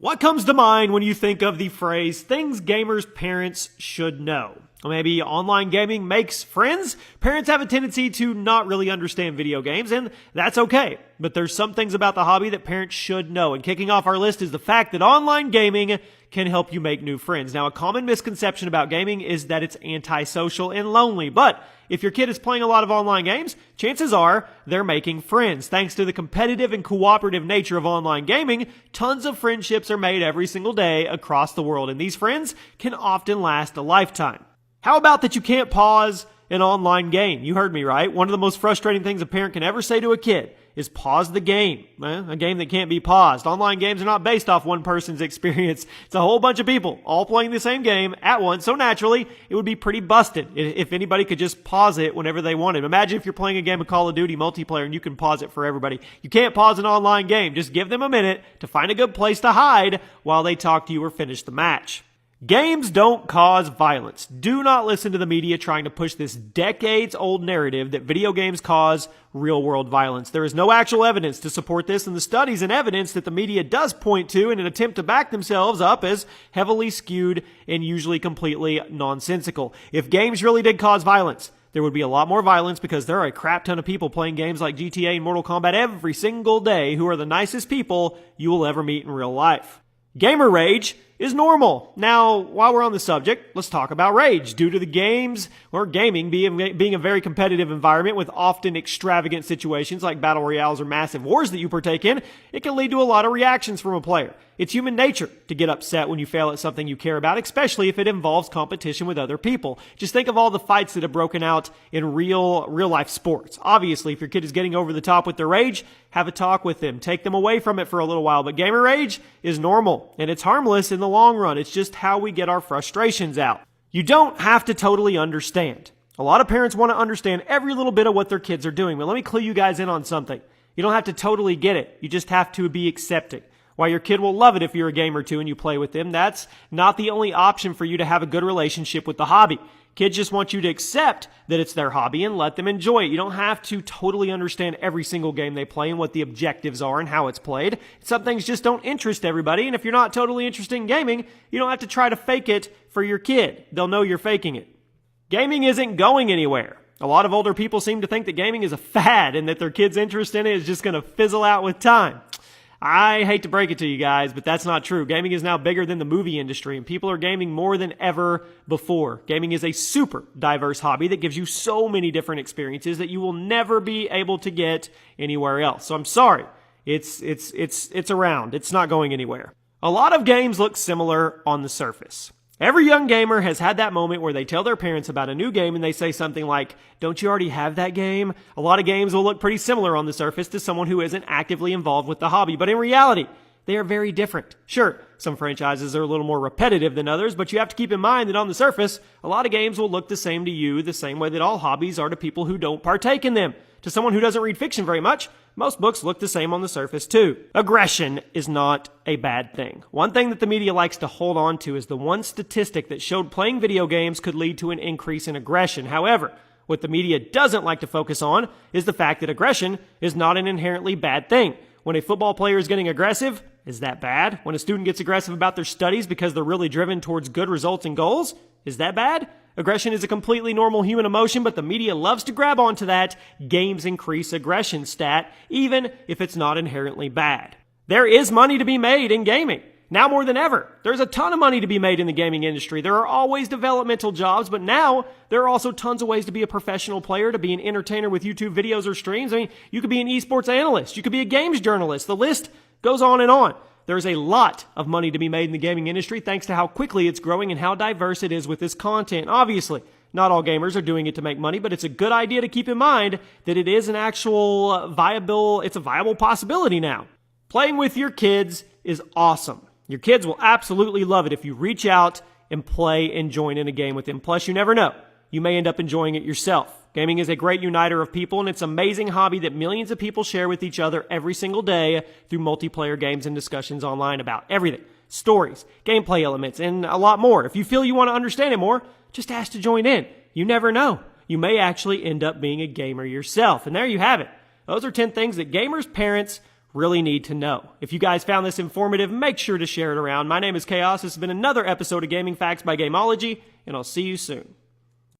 What comes to mind when you think of the phrase, things gamers' parents should know? Well, maybe online gaming makes friends. Parents have a tendency to not really understand video games, and that's okay. But there's some things about the hobby that parents should know. And kicking off our list is the fact that online gaming can help you make new friends. Now, a common misconception about gaming is that it's antisocial and lonely. But if your kid is playing a lot of online games, chances are they're making friends. Thanks to the competitive and cooperative nature of online gaming, tons of friendships are made every single day across the world. And these friends can often last a lifetime. How about that you can't pause an online game? You heard me right. One of the most frustrating things a parent can ever say to a kid is pause the game. A game that can't be paused. Online games are not based off one person's experience. It's a whole bunch of people all playing the same game at once. So naturally, it would be pretty busted if anybody could just pause it whenever they wanted. Imagine if you're playing a game of Call of Duty multiplayer and you can pause it for everybody. You can't pause an online game. Just give them a minute to find a good place to hide while they talk to you or finish the match. Games don't cause violence. Do not listen to the media trying to push this decades-old narrative that video games cause real-world violence. There is no actual evidence to support this, and the studies and evidence that the media does point to in an attempt to back themselves up as heavily skewed and usually completely nonsensical. If games really did cause violence, there would be a lot more violence because there are a crap ton of people playing games like GTA and Mortal Kombat every single day who are the nicest people you will ever meet in real life. Gamer rage is normal. Now, while we're on the subject, let's talk about rage. Due to the games or gaming being a very competitive environment with often extravagant situations like battle royales or massive wars that you partake in, it can lead to a lot of reactions from a player. It's human nature to get upset when you fail at something you care about, especially if it involves competition with other people. Just think of all the fights that have broken out in real life sports. Obviously, if your kid is getting over the top with their rage, have a talk with them. Take them away from it for a little while. But gamer rage is normal, and it's harmless in the long run. It's just how we get our frustrations out. You don't have to totally understand. A lot of parents want to understand every little bit of what their kids are doing, but let me clue you guys in on something. You don't have to totally get it. You just have to be accepting. While your kid will love it if you're a gamer too and you play with them, that's not the only option for you to have a good relationship with the hobby. Kids just want you to accept that it's their hobby and let them enjoy it. You don't have to totally understand every single game they play and what the objectives are and how it's played. Some things just don't interest everybody, and if you're not totally interested in gaming, you don't have to try to fake it for your kid. They'll know you're faking it. Gaming isn't going anywhere. A lot of older people seem to think that gaming is a fad and that their kids' interest in it is just going to fizzle out with time. I hate to break it to you guys, but that's not true. Gaming is now bigger than the movie industry, and people are gaming more than ever before. Gaming is a super diverse hobby that gives you so many different experiences that you will never be able to get anywhere else. So I'm sorry. It's around. It's not going anywhere. A lot of games look similar on the surface. Every young gamer has had that moment where they tell their parents about a new game and they say something like, "Don't you already have that game?" A lot of games will look pretty similar on the surface to someone who isn't actively involved with the hobby, but in reality, they are very different. Sure, some franchises are a little more repetitive than others, but you have to keep in mind that on the surface, a lot of games will look the same to you, the same way that all hobbies are to people who don't partake in them. To someone who doesn't read fiction very much, most books look the same on the surface too. Aggression is not a bad thing. One thing that the media likes to hold on to is the one statistic that showed playing video games could lead to an increase in aggression. However, what the media doesn't like to focus on is the fact that aggression is not an inherently bad thing. When a football player is getting aggressive, is that bad? When a student gets aggressive about their studies because they're really driven towards good results and goals, is that bad? Aggression is a completely normal human emotion, but the media loves to grab onto that games increase aggression stat, even if it's not inherently bad. There is money to be made in gaming. Now more than ever, there's a ton of money to be made in the gaming industry. There are always developmental jobs, but now there are also tons of ways to be a professional player, to be an entertainer with YouTube videos or streams. I mean, you could be an esports analyst. You could be a games journalist. The list goes on and on. There's a lot of money to be made in the gaming industry thanks to how quickly it's growing and how diverse it is with this content. Obviously, not all gamers are doing it to make money, but it's a good idea to keep in mind that it is an actual viable possibility now. Playing with your kids is awesome. Your kids will absolutely love it if you reach out and play and join in a game with them. Plus, you never know. You may end up enjoying it yourself. Gaming is a great uniter of people, and it's an amazing hobby that millions of people share with each other every single day through multiplayer games and discussions online about everything. Stories, gameplay elements, and a lot more. If you feel you want to understand it more, just ask to join in. You never know. You may actually end up being a gamer yourself. And there you have it. Those are 10 things that gamers' parents really need to know. If you guys found this informative, make sure to share it around. My name is Chaos. This has been another episode of Gaming Facts by Gameology, and I'll see you soon.